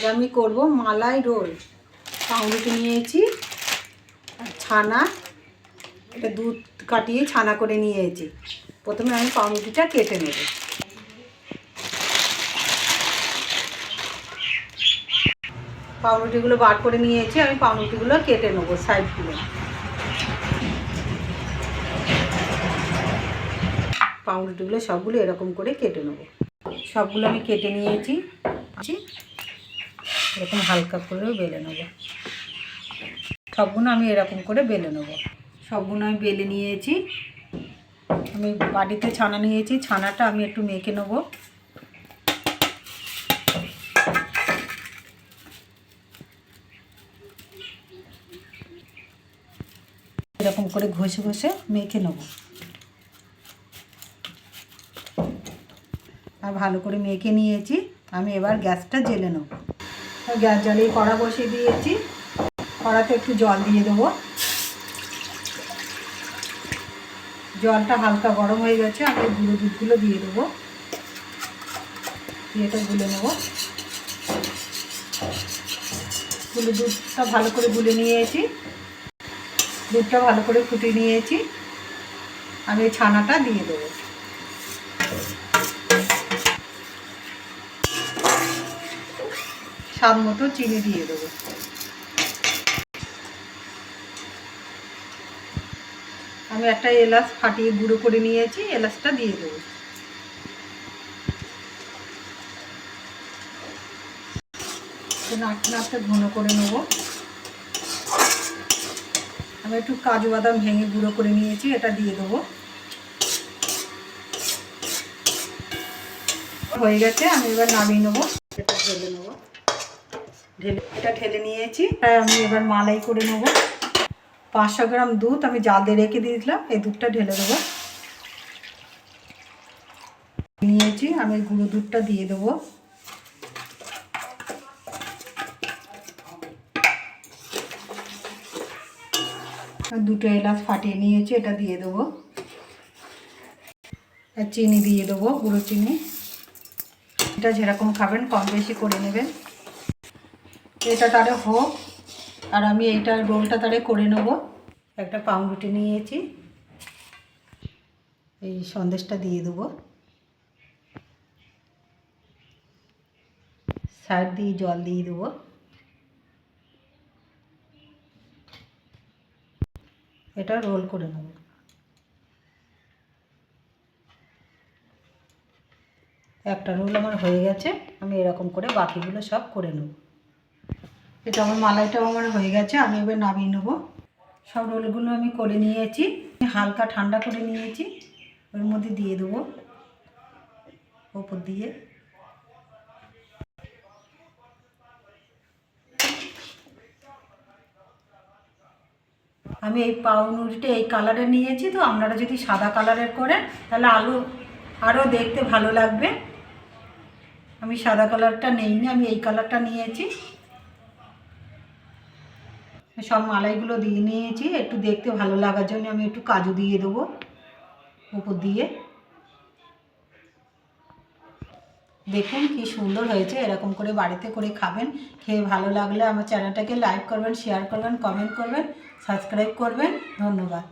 আজ আমি করব মালাই রোল। পাউরুটি নিয়েছি আর ছানা, এটা দুধ কাটিয়ে ছানা করে নিয়েছি। প্রথমে আমি পাউরুটিটা কেটে নেব। পাউরুটিগুলো বার করে নিয়েছি, আমি পাউরুটিগুলো কেটে নেব সাইডগুলো। পাউরুটিগুলো সবগুলো এরকম করে কেটে নেব। সবগুলো আমি কেটে নিয়েছি, এরকম হালকা করেও বেলে নেব। সবগুলো আমি এরকম করে বেলে নেব। সবগুলো আমি বেলে নিয়েছি। আমি বাড়িতে ছানা নিয়েছি, ছানাটা আমি একটু মেখে নেব। এরকম করে ঘষে ঘষে মেখে নেব। আর ভালো করে মেখে নিয়েছি। আমি এবার গ্যাসটা জ্বেলে নেব। গ্যাস জ্বালিয়ে কড়া বসিয়ে দিয়েছি। কড়াতে একটু জল দিয়ে দেবো। জলটা হালকা গরম হয়ে গেছে, আমি গুঁড়ো দুধগুলো দিয়ে দেবো। দিয়ে এটা গুলে নেব। গুঁড়ো দুধটা ভালো করে গুলে নিয়েছি। দুধটা ভালো করে ফুটিয়ে নিয়েছি। আমি এই ছানাটা দিয়ে দেবো। স্বাদ মতো চিনি দিয়ে দেবো। আমি একটা এলাচ ফাটিয়ে গুঁড়ো করে নিয়েছি, এলাচটা দিয়ে দেবো। নাড়তে নাড়তে ঘন করে নেব। আমি একটু কাজু বাদাম ভেঙে গুঁড়ো করে নিয়েছি, এটা দিয়ে দেবো। হয়ে গেছে, আমি এবার নামিয়ে নেবো। এটা ঢেলে নেবো। এটা ঢেলে নিয়েছি। আমি এবার মালাই করে নেব। 500 গ্রাম দুধ আমি জাল দিয়ে রেখে দিয়েছিলাম, এই দুধটা ঢেলে দেবো। নিয়েছি, আমি গুঁড়ো দুধটা দিয়ে দেবো। দুটো এলাচ ফাটিয়ে নিয়েছি, এটা দিয়ে দেবো। আর চিনি দিয়ে দেবো, গুঁড়ো চিনি। এটা যেরকম খাবেন কম বেশি করে নেবেন। এটা তারে হোক, আর আমি এইটা রোলটা তারে করে নেব। একটা পাউরুটি নিয়েছি, এই সন্দেশটা দিয়ে দেবো। সাইড দিয়ে জল দিয়ে দেবো। এটা রোল করে নেব। একটা রোল আমার হয়ে গেছে, আমি এরকম করে বাকিগুলো সব করে নেব। এটা আমার মালাইটাও আমার হয়ে গেছে, আমি এবার নামিয়ে নেব। সব রোলগুলো আমি করে নিয়েছি, হালকা ঠান্ডা করে নিয়েছি। ওর মধ্যে দিয়ে দেবো ওপর দিয়ে। আমি এই পাউরুটিটা এই কালারের নিয়েছি, তো আপনারা যদি সাদা কালারের করেন তাহলে আরও দেখতে ভালো লাগবে। আমি সাদা কালারটা নেইনি, আমি এই কালারটা নিয়েছি। সব মালাইগুলো দিয়ে নিয়েছি, একটু দেখতে ভালো লাগার জন্য আমি একটু কাজু দিয়ে দেবো উপর দিয়ে। দেখুন কি সুন্দর হয়েছে। এরকম করে বাড়িতে করে খাবেন। খেয়ে ভালো লাগলে আমার চ্যানেলটাকে লাইক করবেন, শেয়ার করবেন, কমেন্ট করবেন, সাবস্ক্রাইব করবেন। ধন্যবাদ।